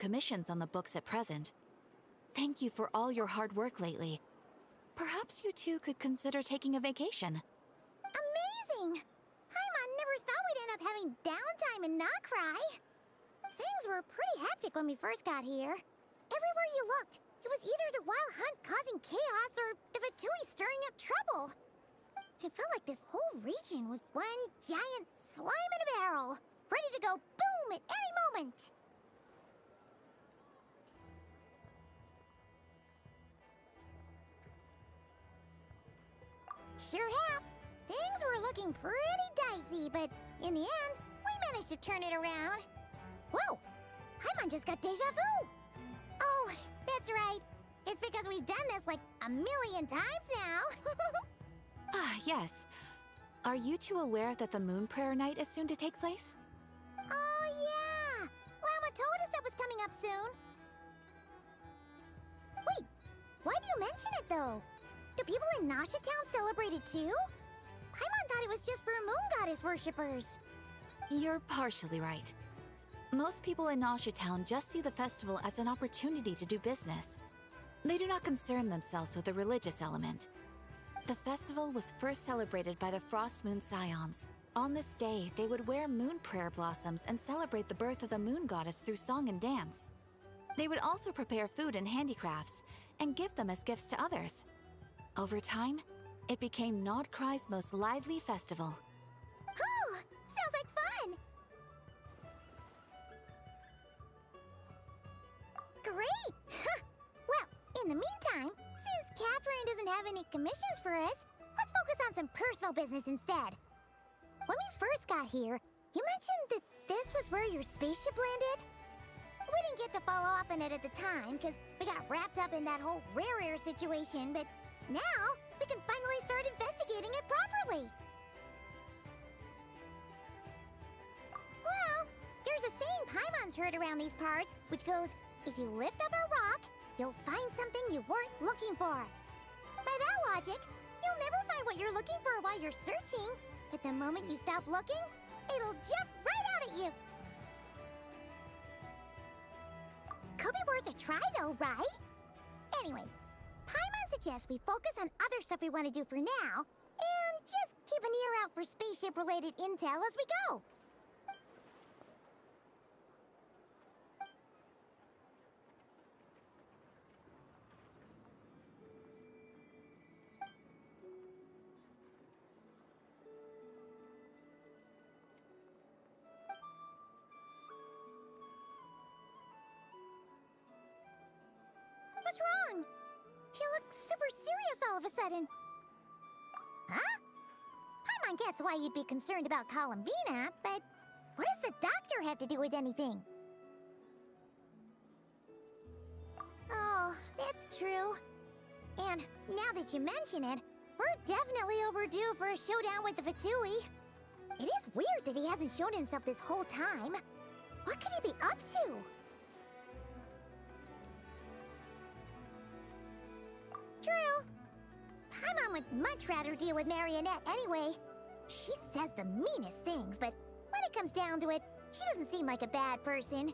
commissions on the books at present. Thank you for all your hard work lately. Perhaps you two could consider taking a vacation. Amazing! Paimon never thought we'd end up having downtime in Nocry. Things were pretty hectic when we first got here. Everywhere you looked, it was either the Wild Hunt causing chaos or the Fatui stirring up trouble. It felt like this whole region was one giant slime in a barrel, ready to go boom at any moment. Sure have. Things were looking pretty dicey, but in the end, we managed to turn it around. Whoa! Paimon just got deja vu! Oh, that's right. It's because we've done this like a million times now. Ah, yes. Are you two aware that the Moon Prayer Night is soon to take place? Oh, yeah! Llama told us that was coming up soon. Wait, why do you mention it, though? Do people in Nasha Town celebrate it, too? Paimon thought it was just for Moon Goddess worshippers. You're partially right. Most people in Nasha Town just see the festival as an opportunity to do business. They do not concern themselves with the religious element. The festival was first celebrated by the Frost Moon Scions. On this day, they would wear moon prayer blossoms and celebrate the birth of the moon goddess through song and dance. They would also prepare food and handicrafts and give them as gifts to others. Over time, it became Nodcry's most lively festival. Oh, sounds like fun! Great! Well, in the meantime, since Catherine doesn't have any commissions for us, let's focus on some personal business instead. When we first got here, you mentioned that this was where your spaceship landed? We didn't get to follow up on it at the time, because we got wrapped up in that whole rare situation, but now we can finally start investigating it properly. Well, there's a saying Paimon's heard around these parts, which goes, if you lift up a rock, you'll find something you weren't looking for. By that logic, you'll never find what you're looking for while you're searching, but the moment you stop looking, it'll jump right out at you. Could be worth a try though, right? Anyway, Paimon suggests we focus on other stuff we want to do for now, and just keep an ear out for spaceship-related intel as we go. What's wrong? You look super serious all of a sudden. Huh? Paimon gets why you'd be concerned about Columbina, but what does the doctor have to do with anything? Oh, that's true. And now that you mention it, we're definitely overdue for a showdown with the Fatui. It is weird that he hasn't shown himself this whole time. What could he be up to? True. Paimon would much rather deal with Marionette anyway. She says the meanest things, but when it comes down to it, she doesn't seem like a bad person.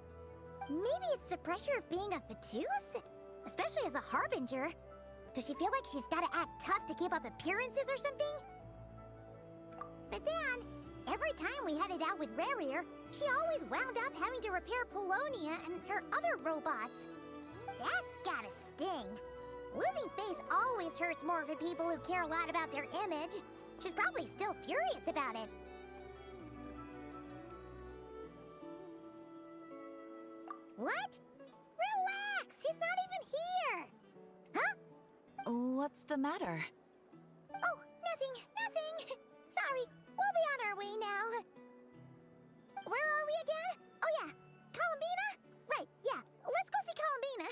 Maybe it's the pressure of being a Fatuse? Especially as a Harbinger. Does she feel like she's gotta act tough to keep up appearances or something? But then, every time we headed out with Rarier, she always wound up having to repair Polonia and her other robots. That's gotta sting. Losing face always hurts more for people who care a lot about their image. She's probably still furious about it. What? Relax! She's not even here! Huh? What's the matter? Oh, nothing. Sorry, we'll be on our way now. Where are we again? Oh yeah, Columbina? Right, yeah, let's go see Columbina.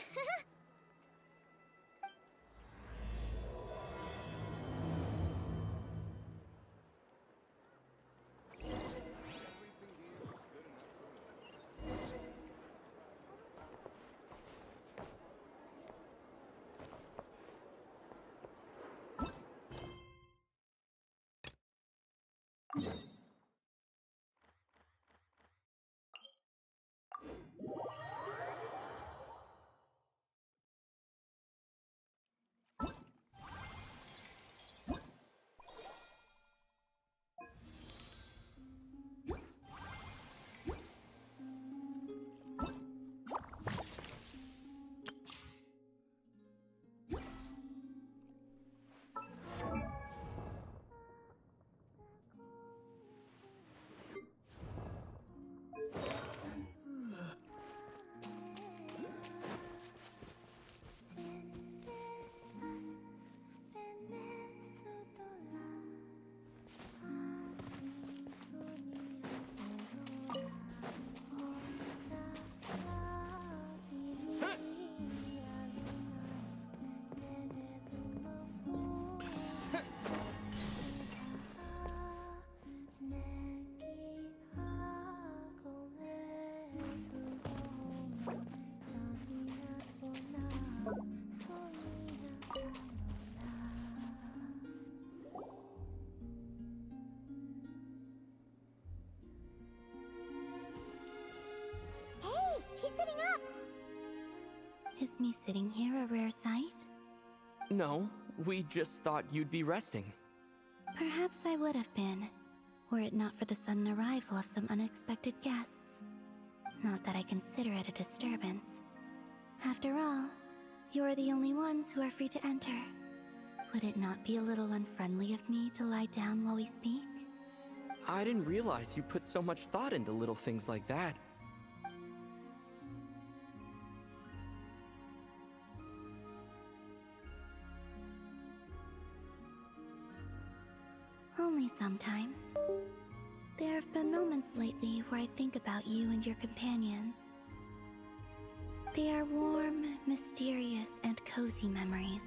Is me sitting here a rare sight? No, we just thought you'd be resting. Perhaps I would have been, were it not for the sudden arrival of some unexpected guests. Not that I consider it a disturbance. After all, you are the only ones who are free to enter. Would it not be a little unfriendly of me to lie down while we speak? I didn't realize you put so much thought into little things like that. Only sometimes. There have been moments lately where I think about you and your companions. They are warm, mysterious, and cozy memories.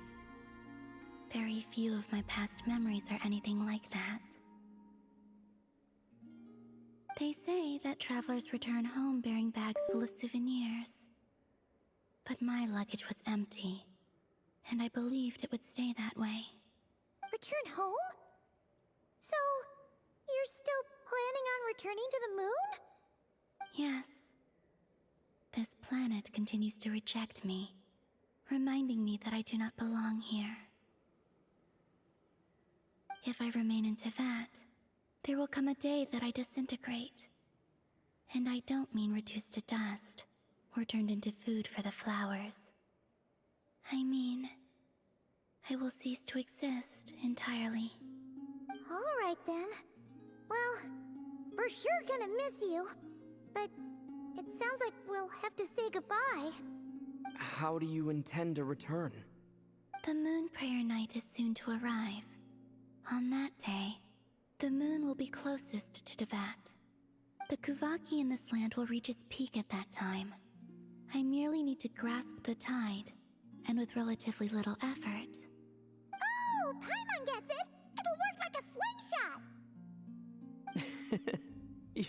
Very few of my past memories are anything like that. They say that travelers return home bearing bags full of souvenirs. But my luggage was empty, and I believed it would stay that way. Return home? So, you're still planning on returning to the moon? Yes. This planet continues to reject me, reminding me that I do not belong here. If I remain into that, there will come a day that I disintegrate. And I don't mean reduced to dust, or turned into food for the flowers. I mean, I will cease to exist entirely. Alright then. Well, we're sure gonna miss you. But it sounds like we'll have to say goodbye. How do you intend to return? The moon prayer night is soon to arrive. On that day, the moon will be closest to Devat. The Kuvaki in this land will reach its peak at that time. I merely need to grasp the tide, and with relatively little effort. Oh, Paimon gets it! It'll work like a slingshot!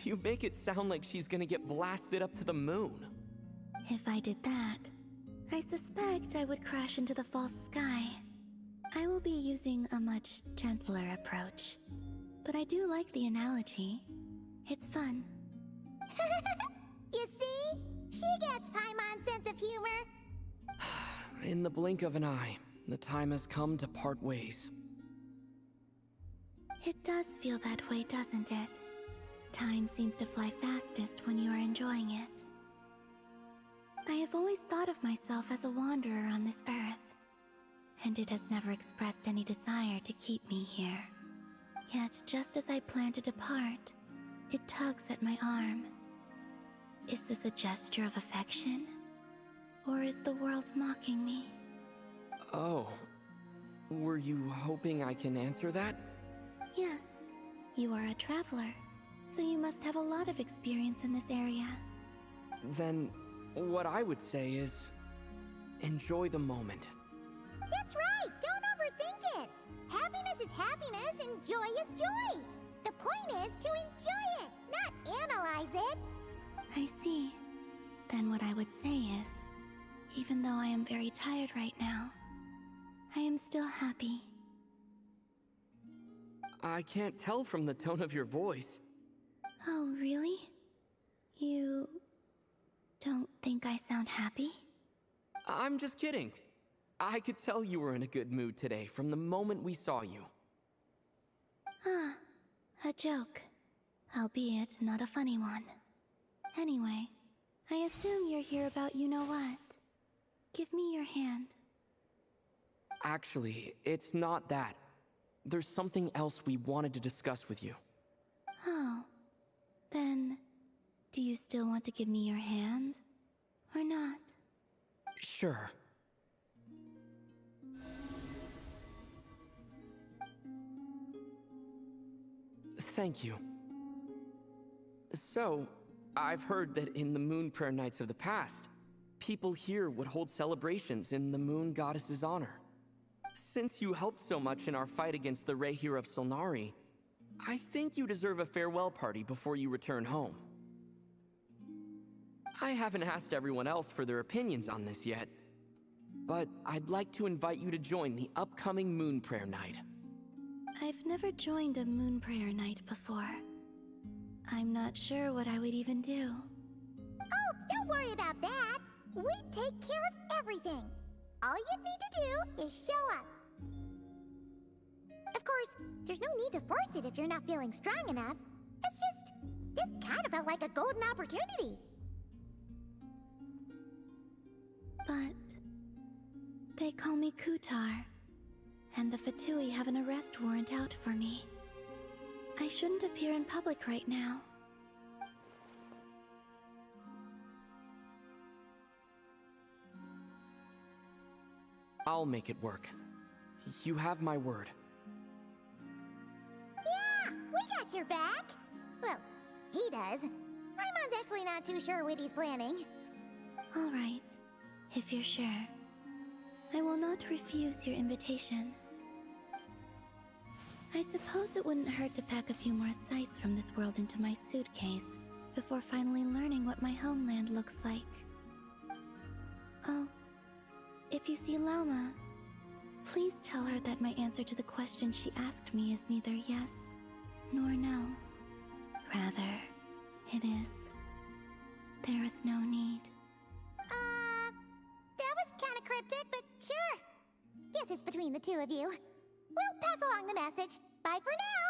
You make it sound like she's gonna get blasted up to the moon. If I did that, I suspect I would crash into the false sky. I will be using a much gentler approach. But I do like the analogy. It's fun. You see? She gets Paimon's sense of humor. In the blink of an eye, the time has come to part ways. It does feel that way, doesn't it? Time seems to fly fastest when you are enjoying it. I have always thought of myself as a wanderer on this earth, and it has never expressed any desire to keep me here. Yet, just as I plan to depart, it tugs at my arm. Is this a gesture of affection? Or is the world mocking me? Oh. Were you hoping I can answer that? Yes. You are a traveler, so you must have a lot of experience in this area. Then, what I would say is, enjoy the moment. That's right! Don't overthink it! Happiness is happiness and joy is joy! The point is to enjoy it, not analyze it! I see. Then what I would say is, even though I am very tired right now, I am still happy. I can't tell from the tone of your voice. Oh, really? You don't think I sound happy? I'm just kidding. I could tell you were in a good mood today from the moment we saw you. Ah, a joke. Albeit not a funny one. Anyway, I assume you're here about you-know-what. Give me your hand. Actually, it's not that. There's something else we wanted to discuss with you. Oh. Then, do you still want to give me your hand? Or not? Sure. Thank you. So, I've heard that in the moon prayer nights of the past, people here would hold celebrations in the moon goddess's honor. Since you helped so much in our fight against the Rehir of Solnari, I think you deserve a farewell party before you return home. I haven't asked everyone else for their opinions on this yet, but I'd like to invite you to join the upcoming moon prayer night. I've never joined a moon prayer night before. I'm not sure what I would even do. Oh, don't worry about that! We take care of everything. All you need to do is show up. Of course, there's no need to force it if you're not feeling strong enough. It's just, this kind of felt like a golden opportunity. But they call me Kutar, and the Fatui have an arrest warrant out for me. I shouldn't appear in public right now. I'll make it work. You have my word. Yeah, we got your back. Well, he does. Paimon's actually not too sure what he's planning. All right, if you're sure. I will not refuse your invitation. I suppose it wouldn't hurt to pack a few more sights from this world into my suitcase before finally learning what my homeland looks like. Oh, if you see Lauma, please tell her that my answer to the question she asked me is neither yes nor no. Rather, it is. There is no need. That was kinda cryptic, but sure. Guess it's between the two of you. We'll pass along the message. Bye for now!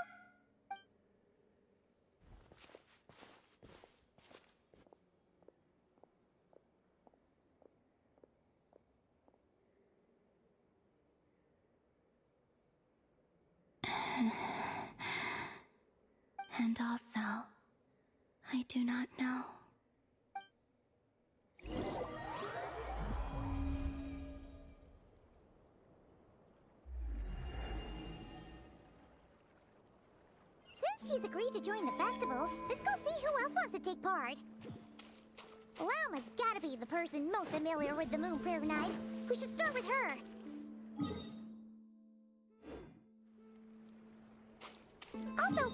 And also, I do not know. Since she's agreed to join the festival, let's go see who else wants to take part. Lauma's gotta be the person most familiar with the Moon Prayer Night. We should start with her. Also,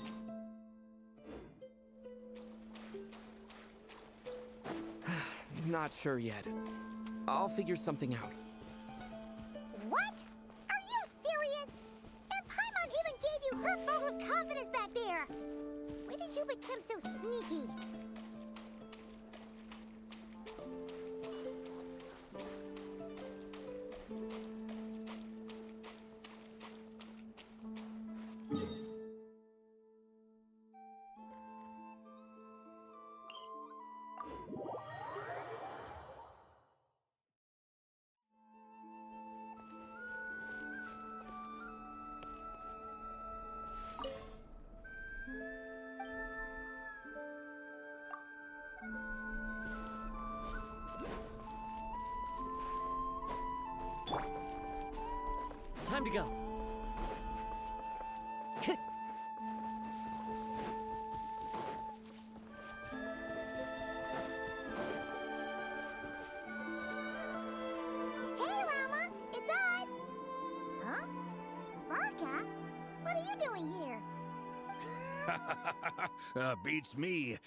Not sure yet. I'll figure something out. what? Are you serious? And Paimon even gave you her vote of confidence back there. When did you become so sneaky? Time to go. Hey, Llama! It's us! Huh? Varka? What are you doing here? Beats me.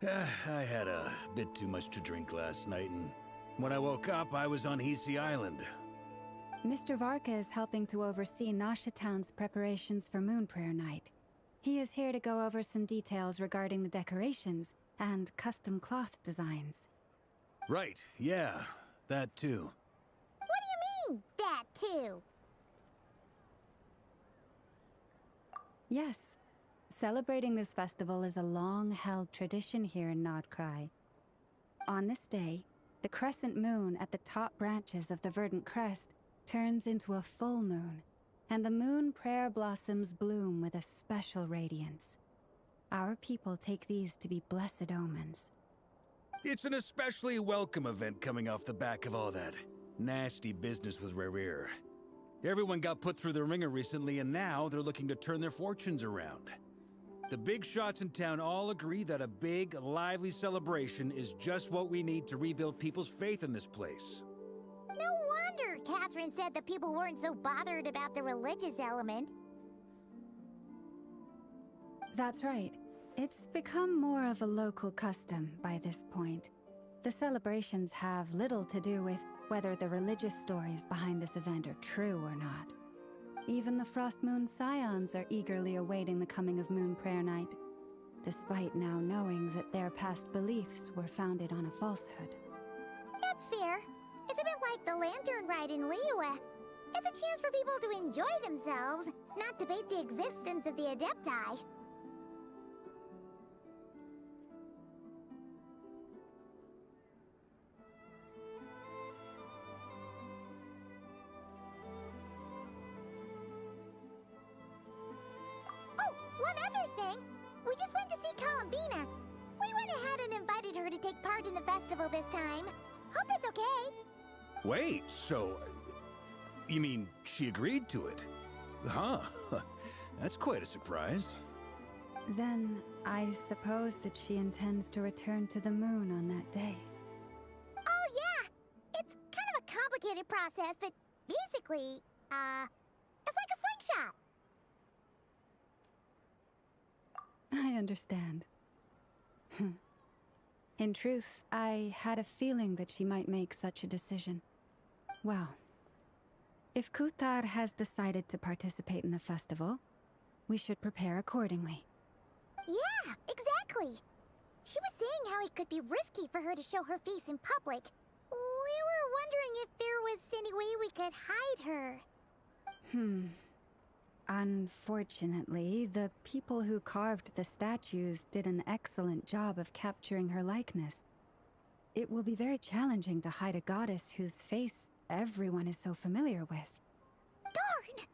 I had a bit too much to drink last night, and when I woke up, I was on Hisi Island. Mr. Varka is helping to oversee Nasha Town's preparations for Moon Prayer Night. He is here to go over some details regarding the decorations and custom cloth designs. Right, yeah, that too. What do you mean, that too? Yes, celebrating this festival is a long-held tradition here in Nodcry. On this day, the crescent moon at the top branches of the verdant crest turns into a full moon, and the moon prayer blossoms bloom with a special radiance. Our people take these to be blessed omens. It's an especially welcome event coming off the back of all that nasty business with Rare. Everyone got put through the ringer recently, and now they're looking to turn their fortunes around. The big shots in town all agree that a big, lively celebration is just what we need to rebuild people's faith in this place. No wonder Catherine said the people weren't so bothered about the religious element. That's right. It's become more of a local custom by this point. The celebrations have little to do with whether the religious stories behind this event are true or not. Even the Frost Moon Scions are eagerly awaiting the coming of Moon Prayer Night, despite now knowing that their past beliefs were founded on a falsehood. That's fair. It's a bit like the lantern ride in Liyue. It's a chance for people to enjoy themselves, not debate the existence of the Adepti. Oh, one other thing! We just went to see Columbina. We went ahead and invited her to take part in the festival this time. Hope it's okay. Wait, so... You mean she agreed to it? Huh. That's quite a surprise. Then I suppose that she intends to return to the moon on that day. Oh, yeah! It's kind of a complicated process, but basically, it's like a slingshot. I understand. In truth, I had a feeling that she might make such a decision. Well, if Kuthar has decided to participate in the festival, we should prepare accordingly. Yeah, exactly. She was saying how it could be risky for her to show her face in public. We were wondering if there was any way we could hide her. Unfortunately, the people who carved the statues did an excellent job of capturing her likeness. It will be very challenging to hide a goddess whose face everyone is so familiar with. Darn!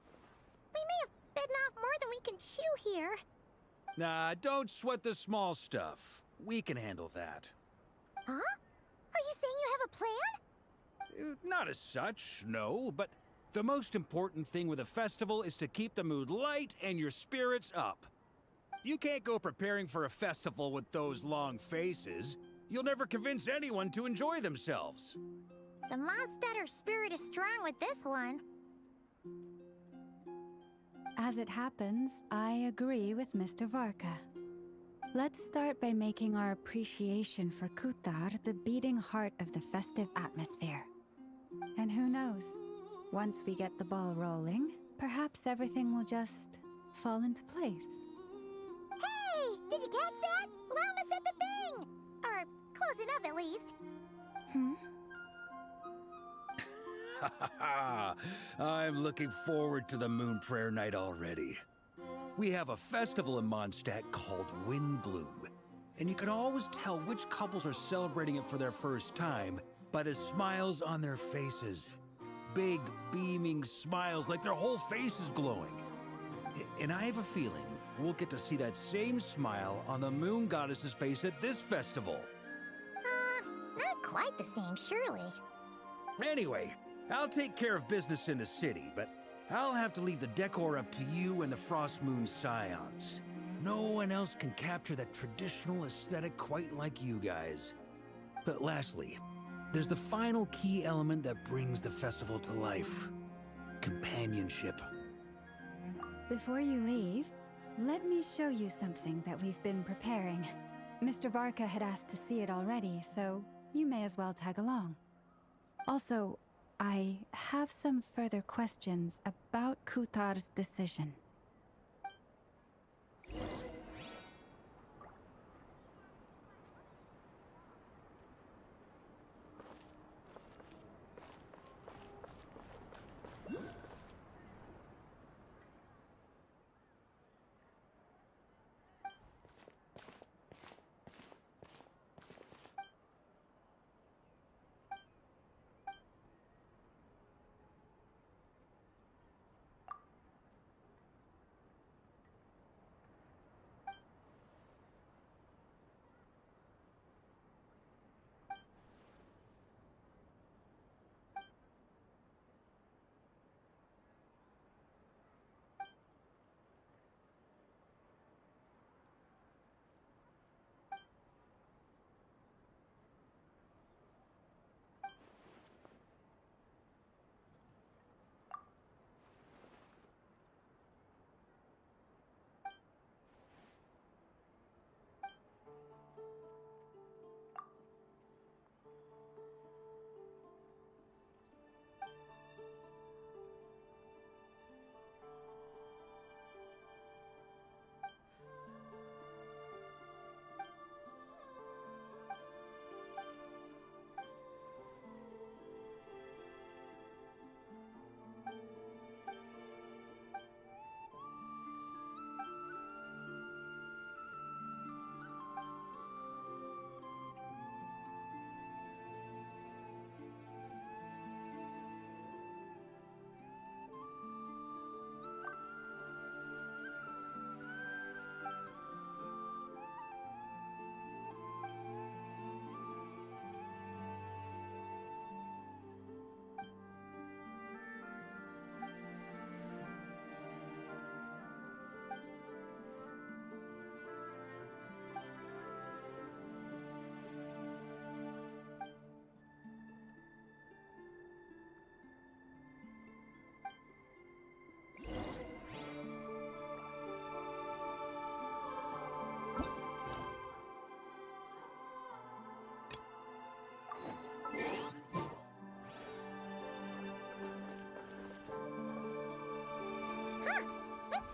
We may have bitten off more than we can chew here. Nah, don't sweat the small stuff. We can handle that. Huh? Are you saying you have a plan? Not as such, no, but the most important thing with a festival is to keep the mood light and your spirits up. You can't go preparing for a festival with those long faces. You'll never convince anyone to enjoy themselves. The Mondstatter spirit is strong with this one. As it happens, I agree with Mr. Varka. Let's start by making our appreciation for Kuthar the beating heart of the festive atmosphere. And who knows? Once we get the ball rolling, perhaps everything will just fall into place. Hey! Did you catch that? Llama said the thing! Or close enough, at least. I'm looking forward to the Moon Prayer Night already. We have a festival in Mondstadt called Windbloom, and you can always tell which couples are celebrating it for their first time by the smiles on their faces. Big, beaming smiles like their whole face is glowing. And I have a feeling we'll get to see that same smile on the Moon Goddess's face at this festival. Not quite the same, surely. Anyway, I'll take care of business in the city, but I'll have to leave the decor up to you and the Frost Moon Scions. No one else can capture that traditional aesthetic quite like you guys. But lastly, there's the final key element that brings the festival to life. Companionship. Before you leave, let me show you something that we've been preparing. Mr. Varka had asked to see it already, so you may as well tag along. Also, I have some further questions about Kuthar's decision.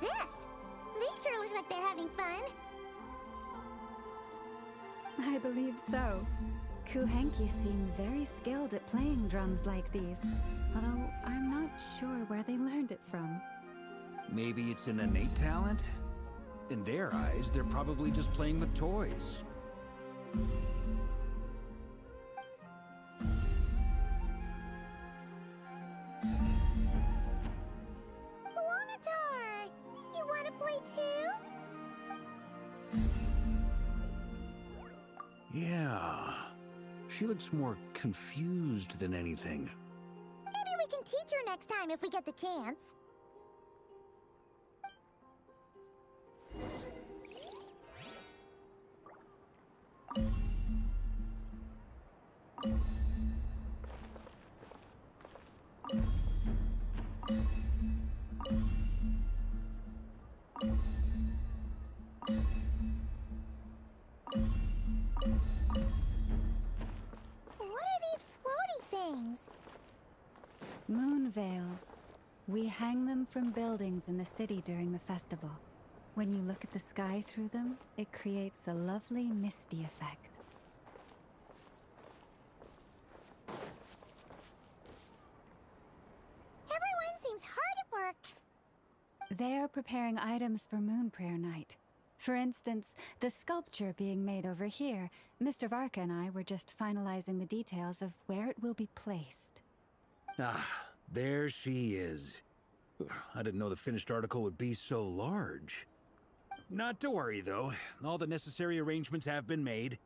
this? They sure look like they're having fun. I believe so. Kuhenki seem very skilled at playing drums like these, although I'm not sure where they learned it from. Maybe it's an innate talent? In their eyes, they're probably just playing with toys. Luanatar! You wanna play too? Yeah. She looks more confused than anything. Maybe we can teach her next time if we get the chance. Moon veils. We hang them from buildings in the city during the festival. When you look at the sky through them, it creates a lovely misty effect. Everyone seems hard at work. They're preparing items for Moon Prayer Night. For instance, the sculpture being made over here, Mr. Varka and I were just finalizing the details of where it will be placed. Ah, there she is. I didn't know the finished article would be so large. Not to worry, though. All the necessary arrangements have been made.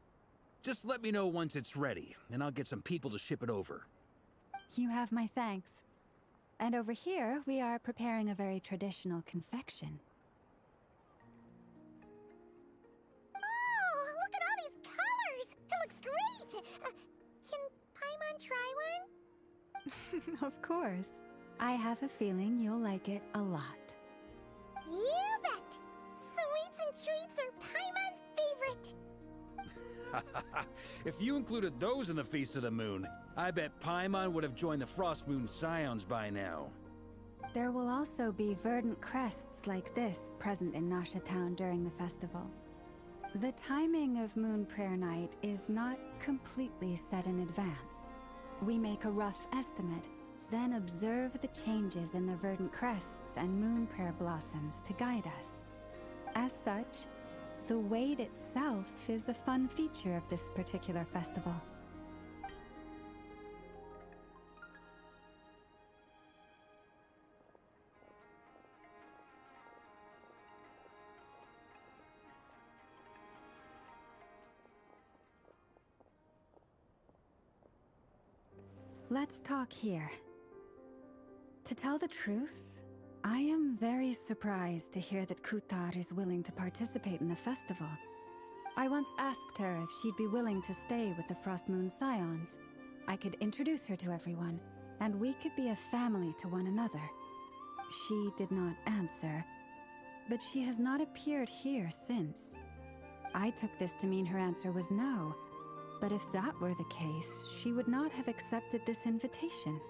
Just let me know once it's ready, and I'll get some people to ship it over. You have my thanks. And over here, we are preparing a very traditional confection. Oh, look at all these colors! It looks great! Can Paimon try one? Of course. I have a feeling you'll like it a lot. You bet! Sweets and treats are Paimon's favorite! If you included those in the Feast of the Moon, I bet Paimon would have joined the Frost Moon Scions by now. There will also be verdant crests like this present in Nasha Town during the festival. The timing of Moon Prayer Night is not completely set in advance. We make a rough estimate, then observe the changes in the verdant crests and moon prayer blossoms to guide us. As such, the wait itself is a fun feature of this particular festival. Let's talk here. To tell the truth, I am very surprised to hear that Kutar is willing to participate in the festival. I once asked her if she'd be willing to stay with the Frost Moon Scions. I could introduce her to everyone, and we could be a family to one another. She did not answer, but she has not appeared here since. I took this to mean her answer was no, but if that were the case, she would not have accepted this invitation.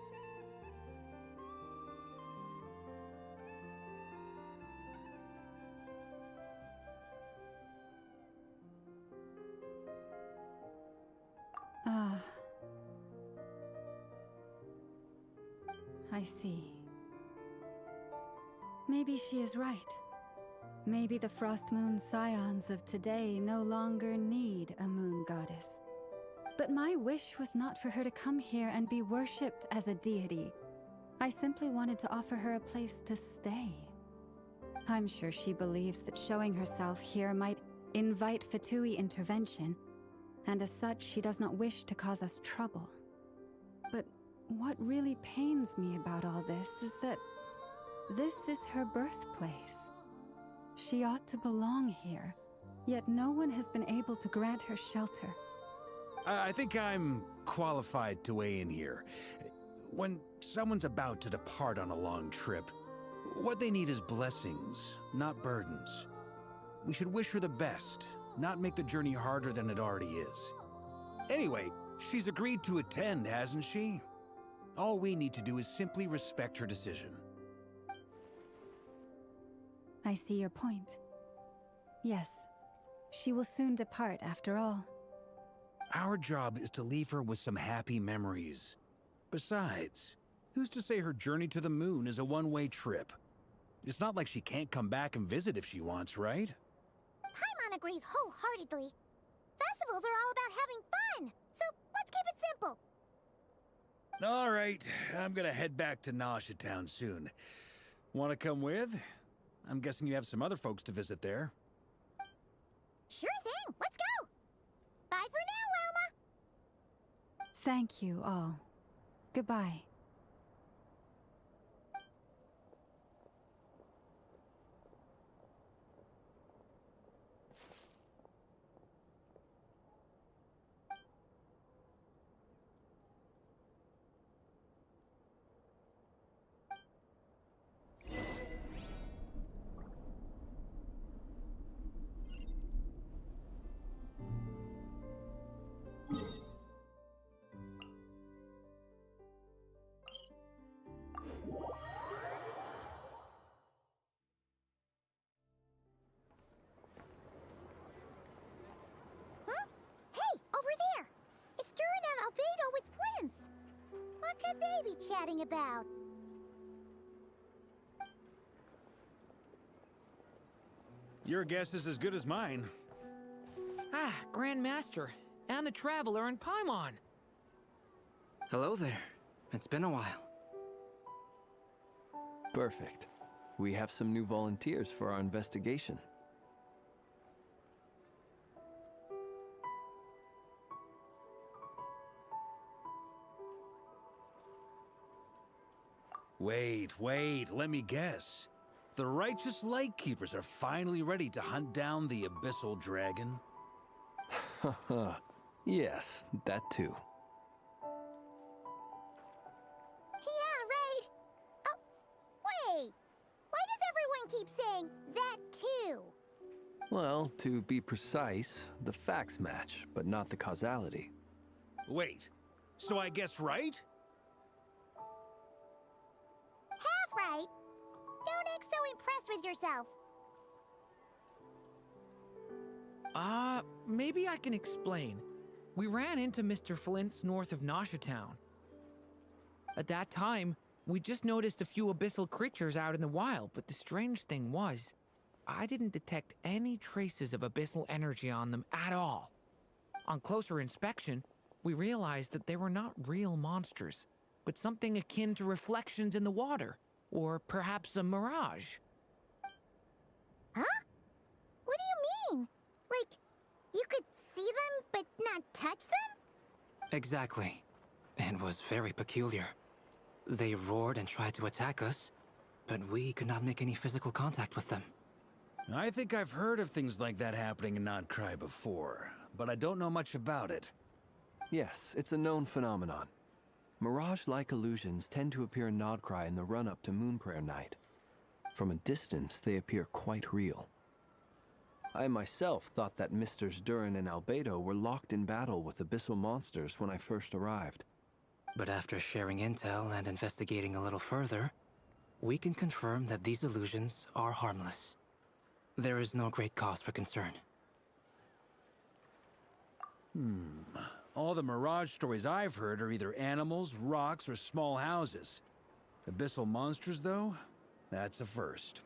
Ah. I see. Maybe she is right. Maybe the Frost Moon Scions of today no longer need a moon goddess. But my wish was not for her to come here and be worshipped as a deity. I simply wanted to offer her a place to stay. I'm sure she believes that showing herself here might invite Fatui intervention, and as such, she does not wish to cause us trouble. But what really pains me about all this is that this is her birthplace. She ought to belong here, yet no one has been able to grant her shelter. I think I'm qualified to weigh in here. When someone's about to depart on a long trip, what they need is blessings, not burdens. We should wish her the best, not make the journey harder than it already is. Anyway, she's agreed to attend, hasn't she? All we need to do is simply respect her decision. I see your point. Yes, she will soon depart after all. Our job is to leave her with some happy memories. Besides, who's to say her journey to the moon is a one-way trip? It's not like she can't come back and visit if she wants, right? Paimon agrees wholeheartedly. Festivals are all about having fun, so let's keep it simple. All right, I'm gonna head back to Nausea Town soon. Want to come with? I'm guessing you have some other folks to visit there. Sure thing, let's go! Bye for now, Wilma! Thank you all. Goodbye. Huh? Hey, over there! It's Durin and Albedo with Flints! What could they be chatting about? Your guess is as good as mine. Ah, Grand Master, and the Traveler and Paimon. Hello there. It's been a while. Perfect. We have some new volunteers for our investigation. Wait, let me guess. The righteous Lightkeepers are finally ready to hunt down the Abyssal Dragon? Haha. Yes, that too. Yeah, right! Oh, wait! Why does everyone keep saying that too? Well, to be precise, the facts match, but not the causality. Wait, so I guessed right? Half right! Don't act so impressed with yourself. Maybe I can explain. We ran into Mr. Flint's north of Nausea Town. At that time, we just noticed a few abyssal creatures out in the wild, but the strange thing was, I didn't detect any traces of abyssal energy on them at all. On closer inspection, we realized that they were not real monsters, but something akin to reflections in the water, or perhaps a mirage. Huh? What do you mean? Like, you could see them, but not touch them? Exactly. It was very peculiar. They roared and tried to attack us, but we could not make any physical contact with them. I think I've heard of things like that happening in Notcry before, but I don't know much about it. Yes, it's a known phenomenon. Mirage-like illusions tend to appear in Nodcry in the run-up to Moonprayer Night. From a distance, they appear quite real. I myself thought that Misters Durin and Albedo were locked in battle with abyssal monsters when I first arrived. But after sharing intel and investigating a little further, we can confirm that these illusions are harmless. There is no great cause for concern. All the Mirage stories I've heard are either animals, rocks, or small houses. Abyssal monsters, though? That's a first.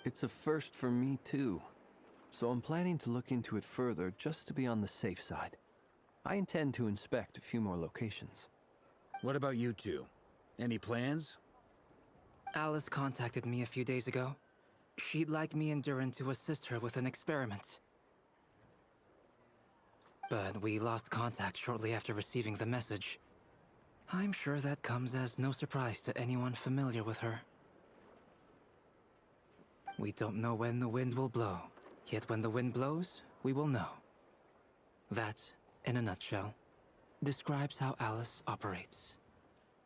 It's a first for me, too. So I'm planning to look into it further just to be on the safe side. I intend to inspect a few more locations. What about you two? Any plans? Alice contacted me a few days ago. She'd like me and Durin to assist her with an experiment. But we lost contact shortly after receiving the message. I'm sure that comes as no surprise to anyone familiar with her. We don't know when the wind will blow, yet when the wind blows, we will know. That, in a nutshell, describes how Alice operates.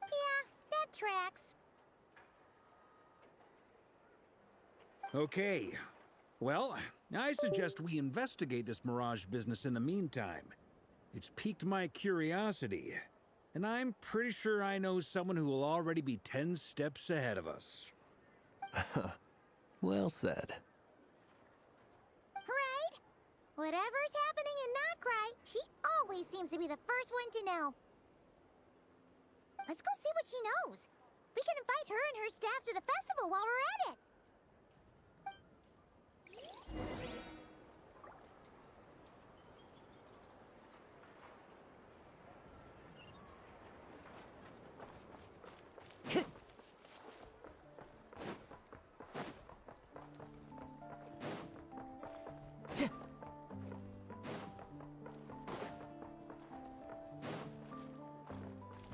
Yeah, that tracks. Okay. Well, I suggest we investigate this Mirage business in the meantime. It's piqued my curiosity, and I'm pretty sure I know someone who will already be 10 steps ahead of us. Well said. Right? Whatever's happening in Notcry, she always seems to be the first one to know. Let's go see what she knows. We can invite her and her staff to the festival while we're at it.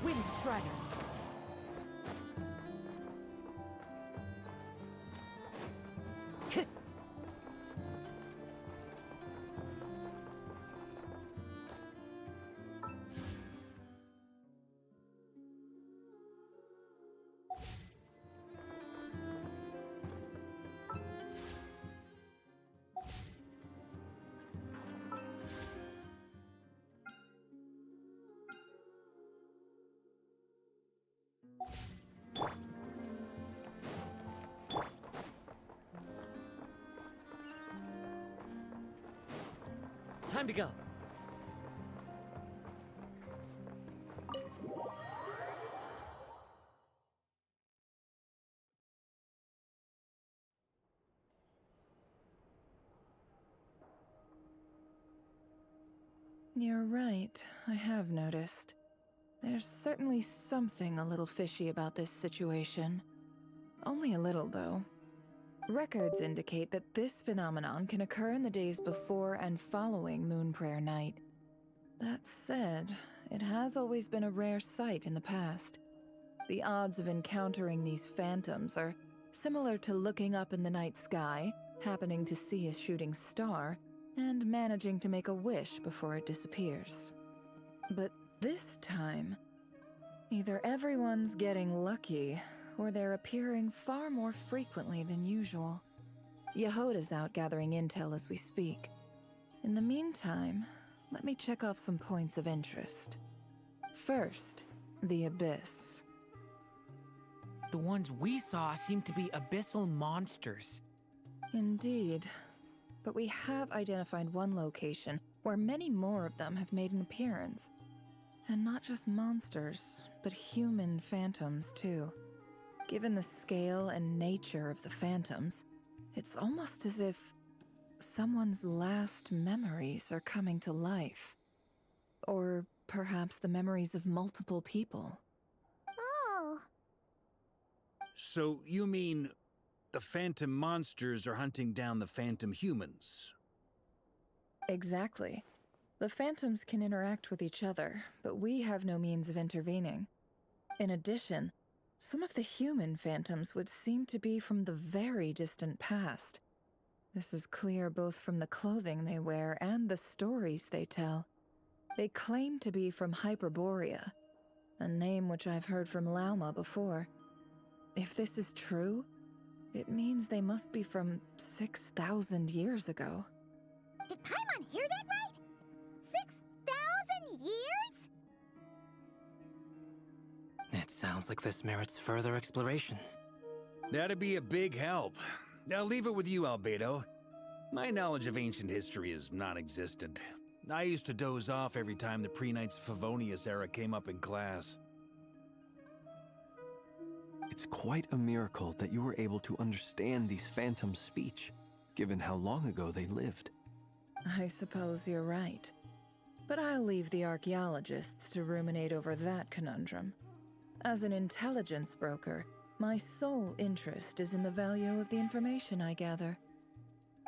Windstrider. Time to go. You're right, I have noticed. There's certainly something a little fishy about this situation. Only a little, though. Records indicate that this phenomenon can occur in the days before and following Moon Prayer Night. That said, it has always been a rare sight in the past. The odds of encountering these phantoms are similar to looking up in the night sky, happening to see a shooting star, and managing to make a wish before it disappears. But this time, either everyone's getting lucky, or they're appearing far more frequently than usual. Yehoda's out gathering intel as we speak. In the meantime, let me check off some points of interest. First, the Abyss. The ones we saw seem to be abyssal monsters. Indeed. But we have identified one location where many more of them have made an appearance. And not just monsters, but human phantoms too. Given the scale and nature of the phantoms, it's almost as if someone's last memories are coming to life. Or perhaps the memories of multiple people. Oh. So you mean the phantom monsters are hunting down the phantom humans? Exactly. The phantoms can interact with each other, but we have no means of intervening. In addition, some of the human phantoms would seem to be from the very distant past. This is clear both from the clothing they wear and the stories they tell. They claim to be from Hyperborea, a name which I've heard from Lauma before. If this is true, it means they must be from 6,000 years ago. Did Paimon hear that right? 6,000 years? It sounds like this merits further exploration. That'd be a big help. I'll leave it with you, Albedo. My knowledge of ancient history is non-existent. I used to doze off every time the pre-Knights Favonius era came up in class. It's quite a miracle that you were able to understand these phantoms' speech, given how long ago they lived. I suppose you're right. But I'll leave the archaeologists to ruminate over that conundrum. As an intelligence broker, my sole interest is in the value of the information I gather.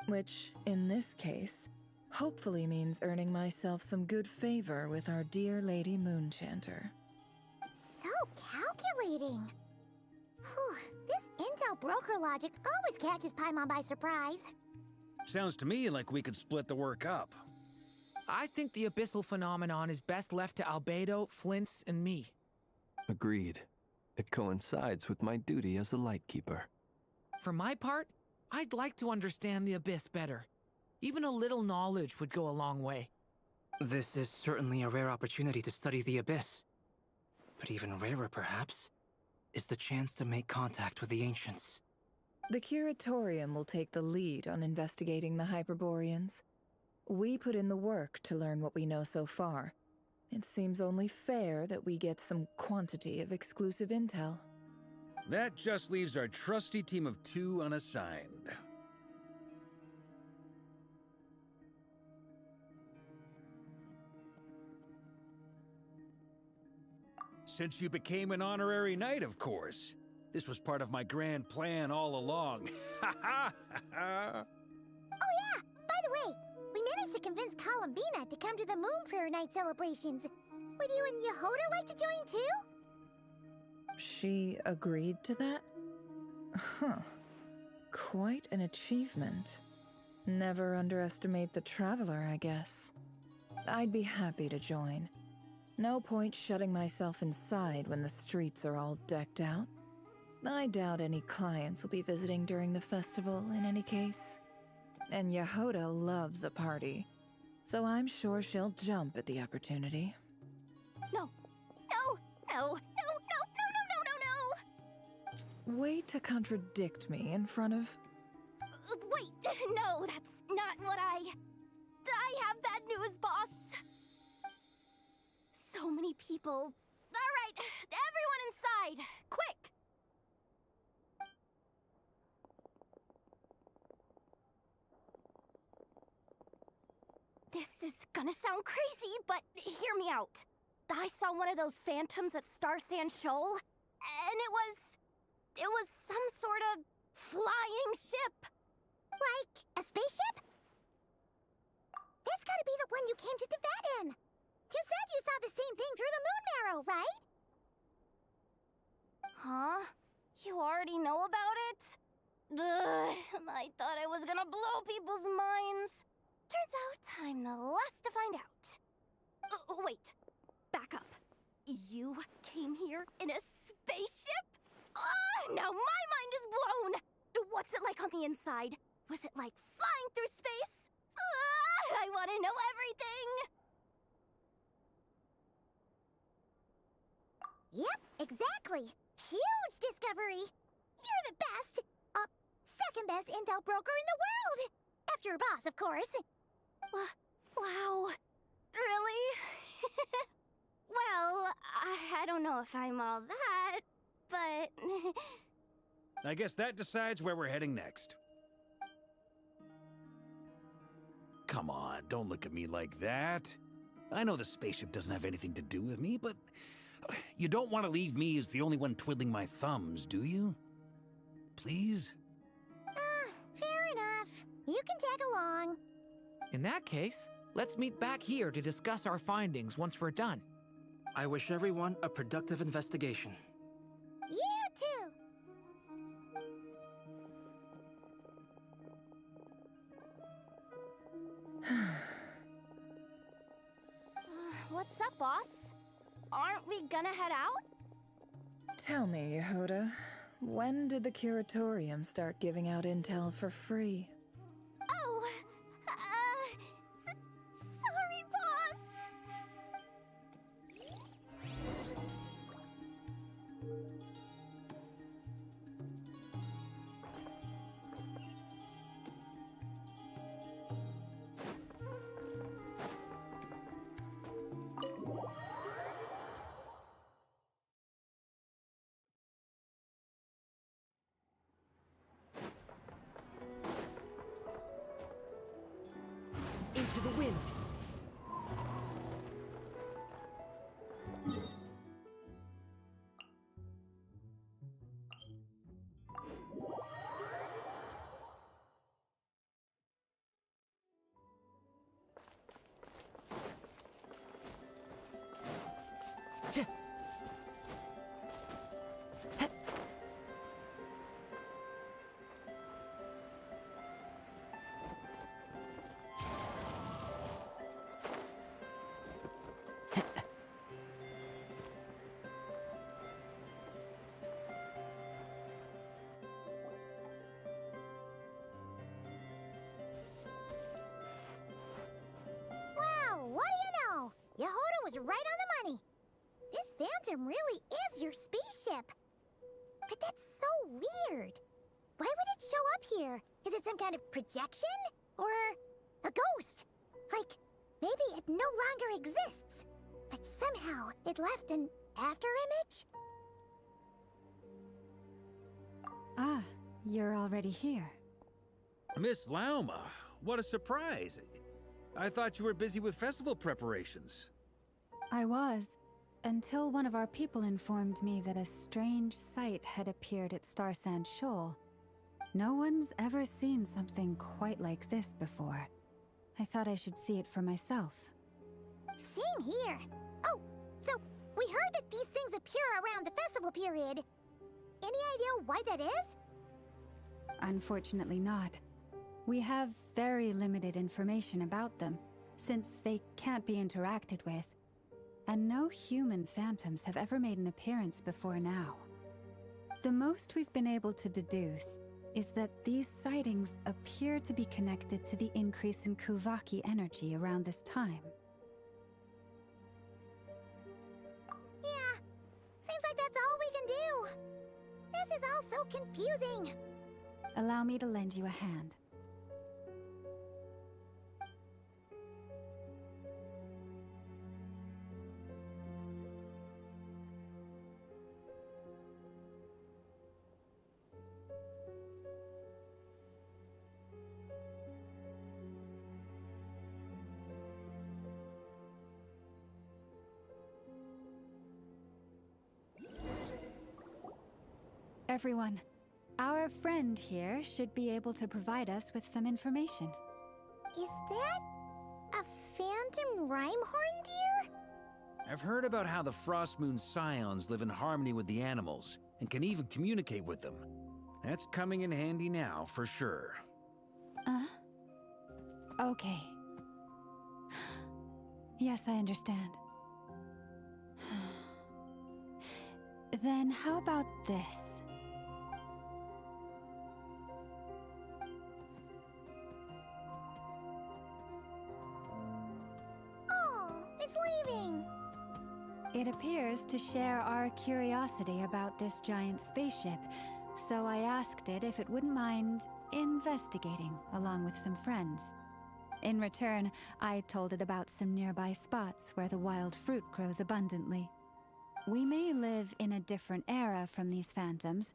Which, in this case, hopefully means earning myself some good favor with our dear Lady Moonchanter. So calculating. Whew, this intel broker logic always catches Paimon by surprise. Sounds to me like we could split the work up. I think the abyssal phenomenon is best left to Albedo, Flints, and me. Agreed. It coincides with my duty as a lightkeeper. For my part, I'd like to understand the Abyss better. Even a little knowledge would go a long way. This is certainly a rare opportunity to study the Abyss. But even rarer, perhaps, is the chance to make contact with the Ancients. The Curatorium will take the lead on investigating the Hyperboreans. We put in the work to learn what we know so far. It seems only fair that we get some quantity of exclusive intel. That just leaves our trusty team of 2 unassigned. Since you became an honorary knight, of course. This was part of my grand plan all along. Ha ha ha! Oh yeah! By the way, we managed to convince Columbina to come to the Moon Prayer Night celebrations. Would you and Yehoda like to join too? She agreed to that? Huh. Quite an achievement. Never underestimate the traveler, I guess. I'd be happy to join. No point shutting myself inside when the streets are all decked out. I doubt any clients will be visiting during the festival in any case. And Yehoda loves a party, so I'm sure she'll jump at the opportunity. No. No! No! No! No! No! No! No! No! Way to contradict me in front of... Wait! No, that's not what I have bad news, boss! So many people. Alright, everyone inside! Quick! This is gonna sound crazy, but hear me out. I saw one of those phantoms at Star Sand Shoal, and it was some sort of flying ship. Like a spaceship? That's gotta be the one you came to Tibet in. You said you saw the same thing through the moon marrow, right? Huh? You already know about it? Ugh, I thought I was gonna blow people's minds. Turns out I'm the last to find out. Wait. Back up. You came here in a spaceship? Now my mind is blown! What's it like on the inside? Was it like flying through space? I want to know everything! Yep, exactly. Huge discovery. You're the best. Second best intel broker in the world. After your boss, of course. Wow. Really? Well, I don't know if I'm all that, but... I guess that decides where we're heading next. Come on, don't look at me like that. I know the spaceship doesn't have anything to do with me, but you don't want to leave me as the only one twiddling my thumbs, do you? Please? Fair enough. You can tag along. In that case, let's meet back here to discuss our findings once we're done. I wish everyone a productive investigation. You too. What's up, boss? Aren't we gonna head out? Tell me, Yehoda, when did the Curatorium start giving out intel for free? Oh, sorry, boss. Into the wind. Yehoda was right on the money. This Phantom really is your spaceship. But that's so weird. why would it show up here? Is it some kind of projection? Or a ghost? Like, maybe it no longer exists, but somehow it left an afterimage? Ah, you're already here. Miss Lauma, what a surprise. I thought you were busy with festival preparations. I was, until one of our people informed me that a strange sight had appeared at Star Sand Shoal. No one's ever seen something quite like this before. I thought I should see it for myself. Same here. Oh, so we heard that these things appear around the festival period. Any idea why that is? Unfortunately not. We have very limited information about them, since they can't be interacted with. And no human phantoms have ever made an appearance before now. The most we've been able to deduce is that these sightings appear to be connected to the increase in Kuvaki energy around this time. Yeah, seems like that's all we can do. This is all so confusing. Allow me to lend you a hand. Everyone, our friend here should be able to provide us with some information. Is that a phantom Rhymehorn deer? I've heard about how the Frost Moon Scions live in harmony with the animals and can even communicate with them. That's coming in handy now, for sure. Okay. Yes, I understand. Then how about this? Oh, it's leaving. It appears to share our curiosity about this giant spaceship, so I asked it if it wouldn't mind investigating along with some friends. In return, I told it about some nearby spots where the wild fruit grows abundantly. We may live in a different era from these phantoms,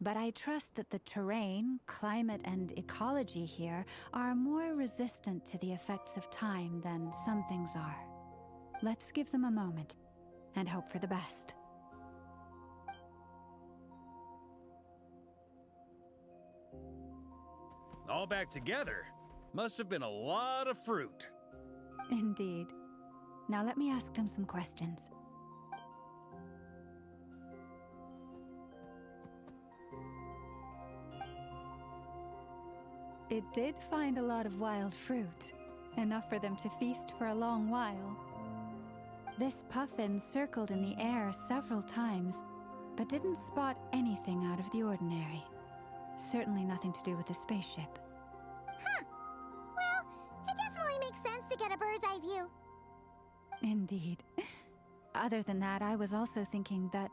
but I trust that the terrain, climate, and ecology here are more resistant to the effects of time than some things are. Let's give them a moment and hope for the best. All back together? Must have been a lot of fruit. Indeed. Now let me ask them some questions. It did find a lot of wild fruit, enough for them to feast for a long while. This puffin circled in the air several times, but didn't spot anything out of the ordinary. Certainly nothing to do with the spaceship. Huh. Well, it definitely makes sense to get a bird's eye view. Indeed. Other than that, I was also thinking that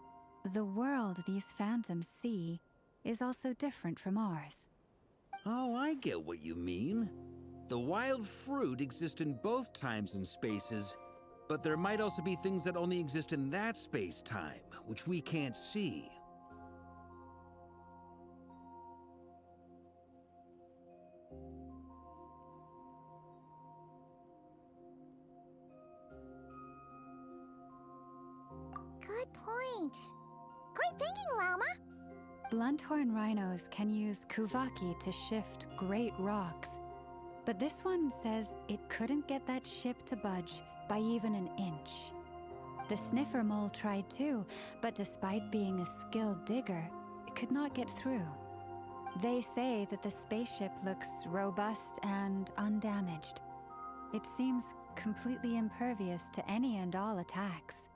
the world these phantoms see is also different from ours. Oh, I get what you mean. The wild fruit exist in both times and spaces, but there might also be things that only exist in that space-time, which we can't see. Good point. Great thinking, Lauma. Blunthorn rhinos can use Kuvaki to shift great rocks, but this one says it couldn't get that ship to budge by even an inch. The sniffer mole tried too, but despite being a skilled digger, it could not get through. They say that the spaceship looks robust and undamaged. It seems completely impervious to any and all attacks.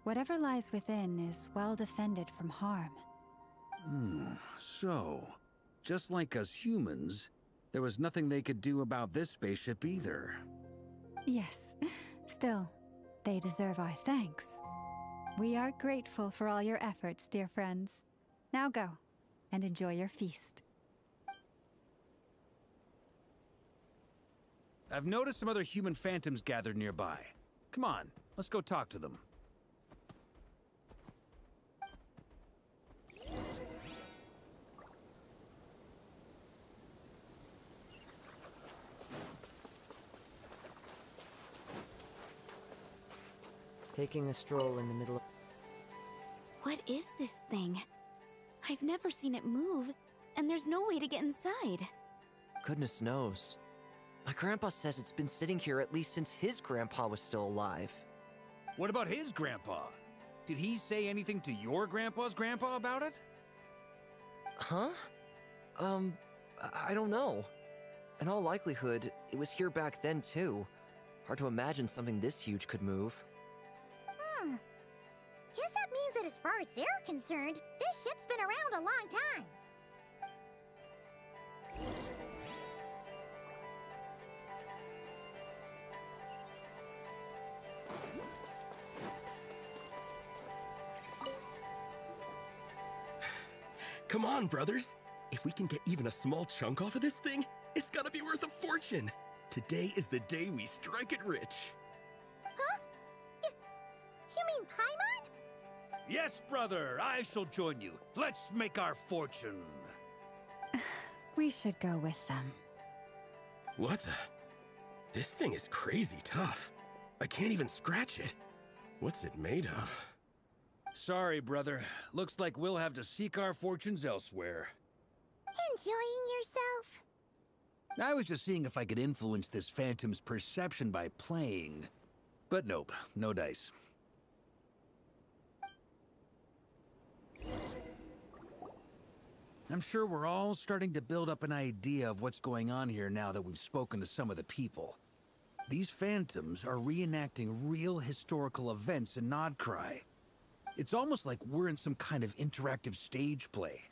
Whatever lies within is well defended from harm. So, just like us humans, there was nothing they could do about this spaceship either. Yes, still, they deserve our thanks. We are grateful for all your efforts, dear friends. Now go. and enjoy your feast. I've noticed some other human phantoms gathered nearby. Come on, let's go talk to them. Taking a stroll in the middle of... What is this thing? I've never seen it move, and there's no way to get inside. Goodness knows. My grandpa says it's been sitting here at least since his grandpa was still alive. What about his grandpa? Did he say anything to your grandpa's grandpa about it? Huh? I don't know. In all likelihood, it was here back then too. Hard to imagine something this huge could move. Guess that means that as far as they're concerned, this ship's been around a long time. Come on, brothers. If we can get even a small chunk off of this thing, it's gotta be worth a fortune. Today is the day we strike it rich. Huh? You mean Paimon? Yes, brother, I shall join you. Let's make our fortune. We should go with them. What the? This thing is crazy tough. I can't even scratch it. What's it made of? Sorry, brother. Looks like we'll have to seek our fortunes elsewhere. Enjoying yourself? I was just seeing if I could influence this phantom's perception by playing. But nope, no dice. I'm sure we're all starting to build up an idea of what's going on here now that we've spoken to some of the people. These phantoms are reenacting real historical events in Nodcry. It's almost like we're in some kind of interactive stage play.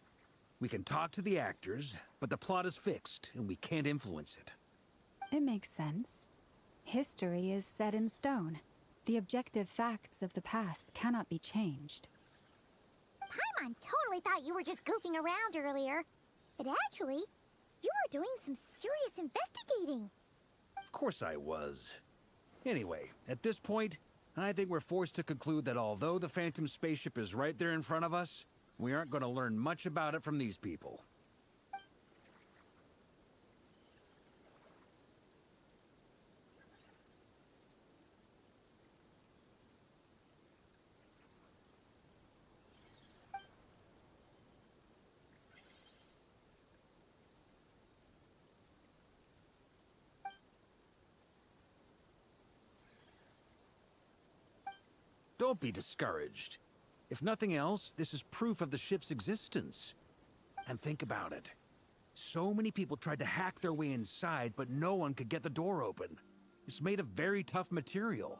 We can talk to the actors, but the plot is fixed, and we can't influence it. It makes sense. History is set in stone. The objective facts of the past cannot be changed. Paimon totally thought you were just goofing around earlier. But actually, you were doing some serious investigating. Of course I was. Anyway, at this point, I think we're forced to conclude that although the Phantom spaceship is right there in front of us, we aren't going to learn much about it from these people. Don't be discouraged. If nothing else, this is proof of the ship's existence. And think about it. So many people tried to hack their way inside, but no one could get the door open. It's made of very tough material.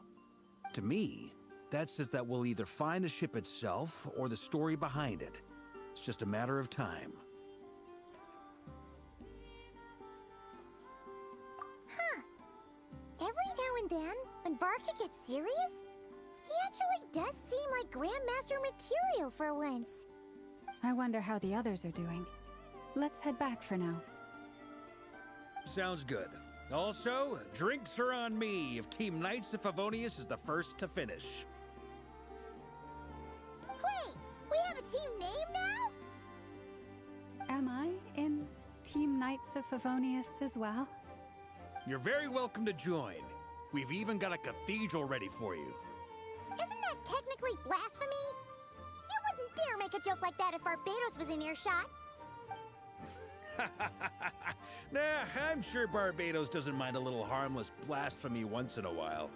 To me, that says that we'll either find the ship itself or the story behind it. It's just a matter of time. Huh. Every now and then, when Varka gets serious, he actually does seem like Grandmaster material for once. I wonder how the others are doing. Let's head back for now. Sounds good. Also, drinks are on me if Team Knights of Favonius is the first to finish. Wait, we have a team name now? Am I in Team Knights of Favonius as well? You're very welcome to join. We've even got a cathedral ready for you. Isn't that technically blasphemy? You wouldn't dare make a joke like that if Barbados was in earshot. Nah, I'm sure Barbados doesn't mind a little harmless blasphemy once in a while.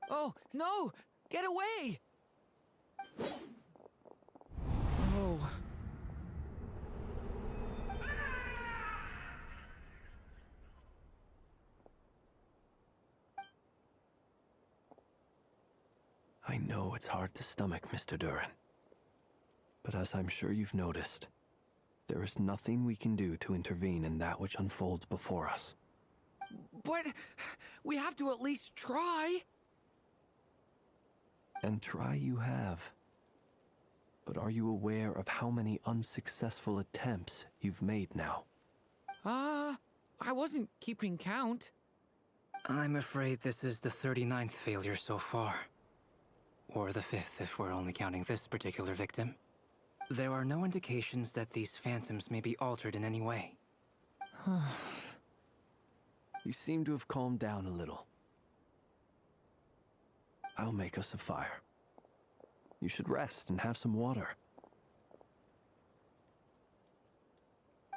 Oh, no! Get away! Oh. I know it's hard to stomach, Mr. Duran. But as I'm sure you've noticed, There is nothing we can do to intervene in that which unfolds before us. But we have to at least try. And try you have. But are you aware of how many unsuccessful attempts you've made now? I wasn't keeping count. I'm afraid this is the 39th failure so far. Or the 5th if we're only counting this particular victim. There are no indications that these phantoms may be altered in any way. You seem to have calmed down a little. I'll make us a fire. You should rest and have some water.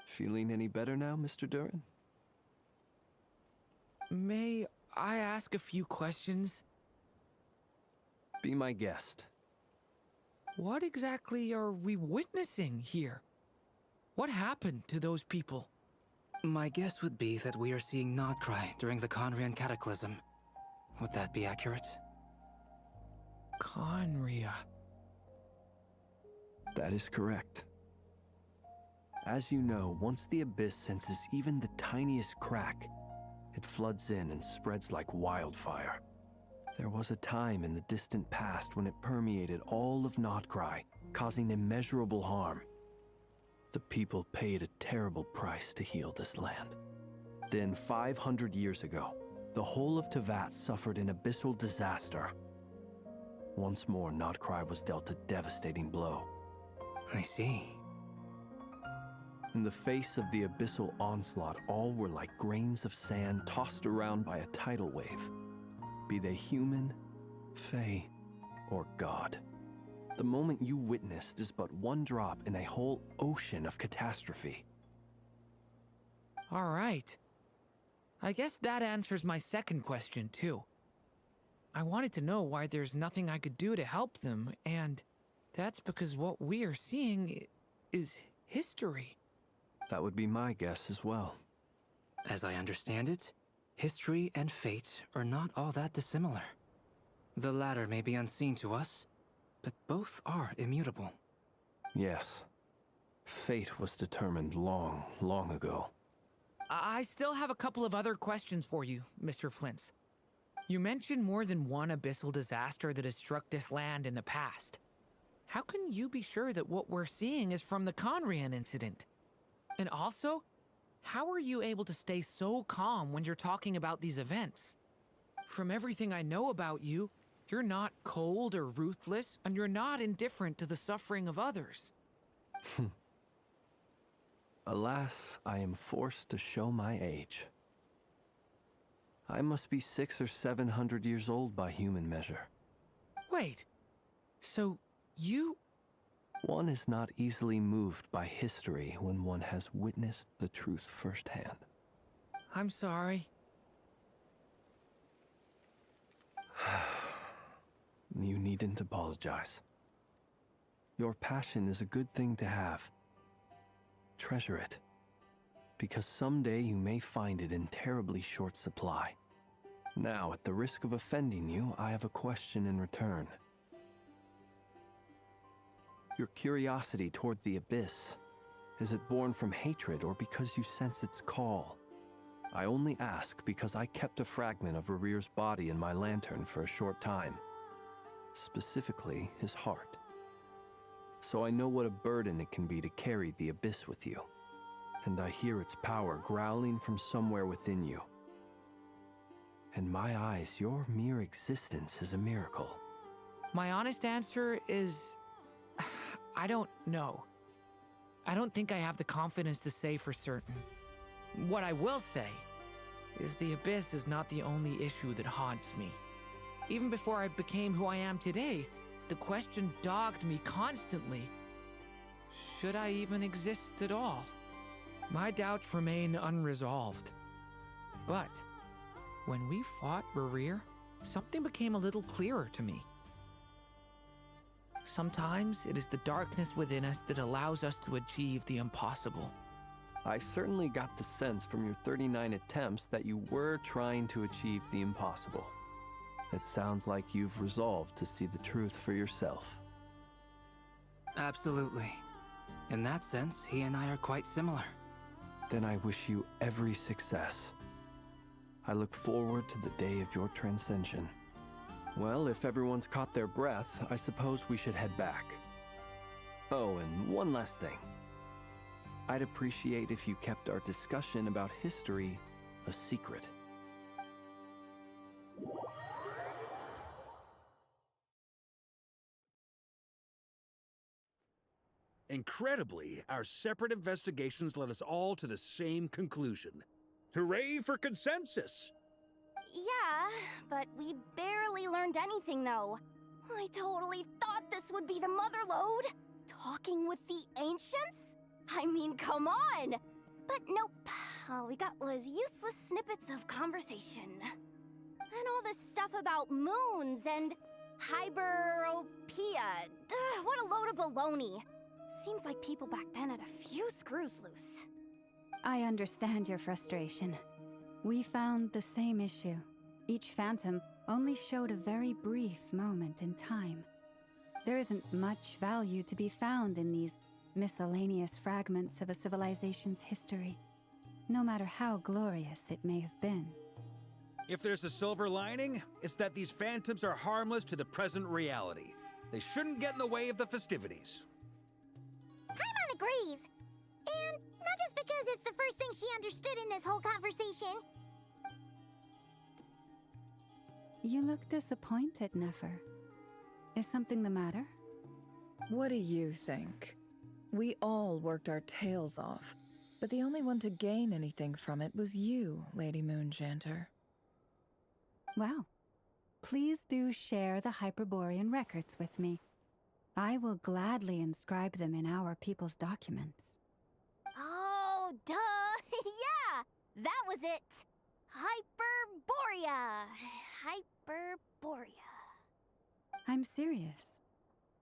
Feeling any better now, Mr. Duran? May I ask a few questions? Be my guest. What exactly are we witnessing here? What happened to those people? My guess would be that we are seeing Nodcry during the Conrian Cataclysm. Would that be accurate? Conria. That is correct. As you know, once the Abyss senses even the tiniest crack, it floods in and spreads like wildfire. There was a time in the distant past when it permeated all of Nodcry, causing immeasurable harm. The people paid a terrible price to heal this land. Then, 500 years ago, the whole of Teyvat suffered an abyssal disaster. Once more, Nodcry was dealt a devastating blow. I see. In the face of the abyssal onslaught, all were like grains of sand tossed around by a tidal wave. Be they human, fae, or god. The moment you witnessed is but one drop in a whole ocean of catastrophe. All right. I guess that answers my second question, too. I wanted to know why there's nothing I could do to help them, and that's because what we are seeing is history. That would be my guess as well. As I understand it, history and fate are not all that dissimilar. The latter may be unseen to us, but both are immutable. Yes. Fate was determined long, long ago. I still have a couple of other questions for you, Mr. Flint's. You mentioned more than one abyssal disaster that has struck this land in the past. How can you be sure that what we're seeing is from the Conrian incident? And also, how are you able to stay so calm when you're talking about these events? From everything I know about you, you're not cold or ruthless, and you're not indifferent to the suffering of others. Alas, I am forced to show my age. I must be 600 or 700 years old by human measure. Wait, so you... One is not easily moved by history when one has witnessed the truth firsthand. I'm sorry. You needn't apologize. Your passion is a good thing to have. Treasure it, because someday you may find it in terribly short supply. Now, at the risk of offending you, I have a question in return. Your curiosity toward the Abyss, is it born from hatred or because you sense its call? I only ask because I kept a fragment of Rarir's body in my lantern for a short time. Specifically, his heart. So I know what a burden it can be to carry the Abyss with you. And I hear its power growling from somewhere within you. In my eyes, your mere existence is a miracle. My honest answer is... I don't know. I don't think I have the confidence to say for certain. What I will say is the Abyss is not the only issue that haunts me. Even before I became who I am today, the question dogged me constantly. Should I even exist at all? My doubts remain unresolved. But when we fought Rarir, something became a little clearer to me. Sometimes it is the darkness within us that allows us to achieve the impossible. I certainly got the sense from your 39 attempts that you were trying to achieve the impossible. It sounds like you've resolved to see the truth for yourself. Absolutely. In that sense, he and I are quite similar. Then I wish you every success. I look forward to the day of your transcension. Well, if everyone's caught their breath, I suppose we should head back. Oh, and one last thing. I'd appreciate if you kept our discussion about history a secret. Incredibly, our separate investigations led us all to the same conclusion. Hooray for consensus! Yeah, but we barely learned anything, though. I totally thought this would be the mother lode. Talking with the ancients? I mean, come on! But nope. All we got was useless snippets of conversation. And all this stuff about moons and hyperopia. What a load of baloney. Seems like people back then had a few screws loose. I understand your frustration. We found the same issue. Each phantom only showed a very brief moment in time. There isn't much value to be found in these miscellaneous fragments of a civilization's history, no matter how glorious it may have been. If there's a silver lining, it's that these phantoms are harmless to the present reality. They shouldn't get in the way of the festivities. Paimon agrees. And not just because it's the first thing she understood in this whole conversation. You look disappointed, Nefer. Is something the matter? What do you think? We all worked our tails off, but the only one to gain anything from it was you, Lady Moonjanter. Well, please do share the Hyperborean records with me. I will gladly inscribe them in our people's documents. Oh, duh! Yeah! That was it! Hyperborea! Hyperborea. I'm serious.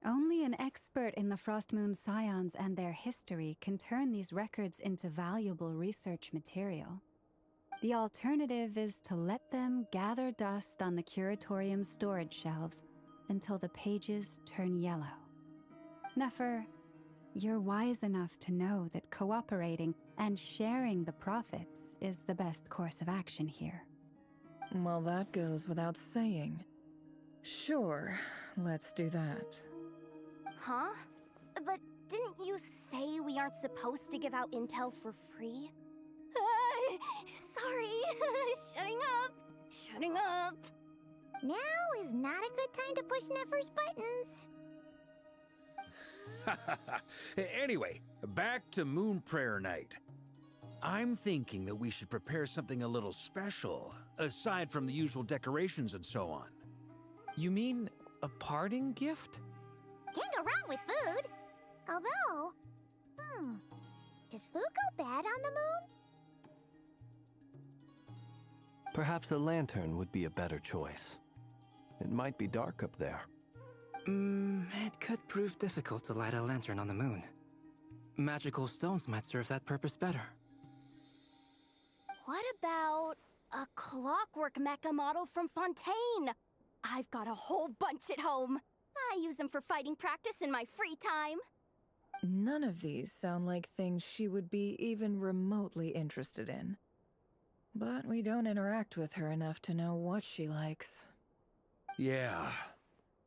Only an expert in the Frostmoon Scions and their history can turn these records into valuable research material. The alternative is to let them gather dust on the Curatorium's storage shelves until the pages turn yellow. Nefer, you're wise enough to know that cooperating and sharing the profits is the best course of action here. Well, that goes without saying. Sure, let's do that. Huh? But didn't you say we aren't supposed to give out intel for free? Sorry. Shutting up. Shutting up. Now is not a good time to push Nefer's buttons. Anyway, back to Moon Prayer Night. I'm thinking that we should prepare something a little special, aside from the usual decorations and so on. You mean a parting gift? Can't go wrong with food. Although, does food go bad on the moon? Perhaps a lantern would be a better choice. It might be dark up there. It could prove difficult to light a lantern on the moon. Magical stones might serve that purpose better. What about a clockwork mecha model from Fontaine? I've got a whole bunch at home. I use them for fighting practice in my free time. None of these sound like things she would be even remotely interested in. But we don't interact with her enough to know what she likes. Yeah.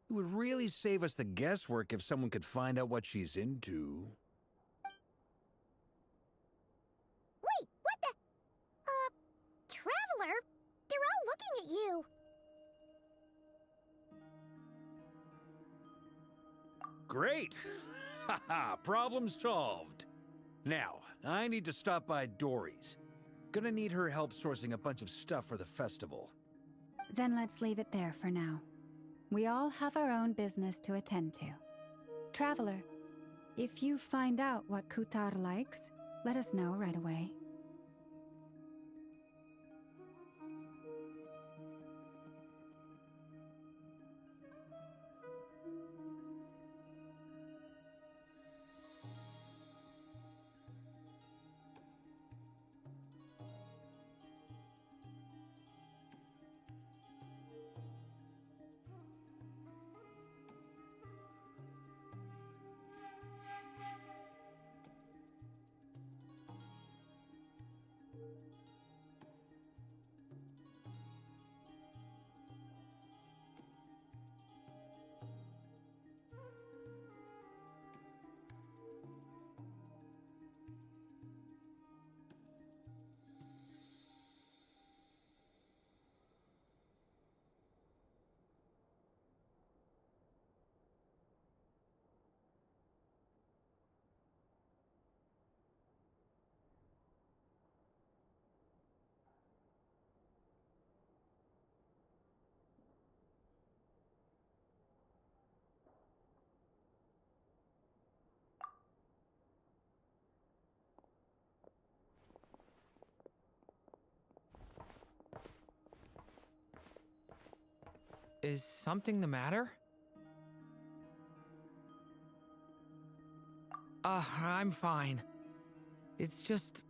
It would really save us the guesswork if someone could find out what she's into. Wait, what the? Traveler? They're all looking at you. Great! Haha, problem solved. Now, I need to stop by Dory's. Gonna need her help sourcing a bunch of stuff for the festival. Then let's leave it there for now. We all have our own business to attend to. Traveler, if you find out what Kutar likes, let us know right away. Is something the matter? I'm fine. It's just...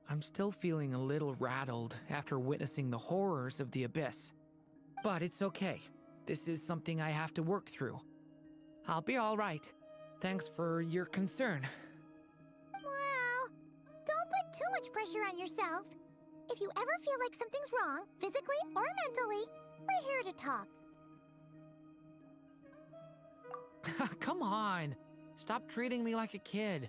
I'm still feeling a little rattled after witnessing the horrors of the Abyss. But it's okay. This is something I have to work through. I'll be alright. Thanks for your concern. Well, don't put too much pressure on yourself. If you ever feel like something's wrong, physically or mentally, we're here to talk. Come on. Stop treating me like a kid.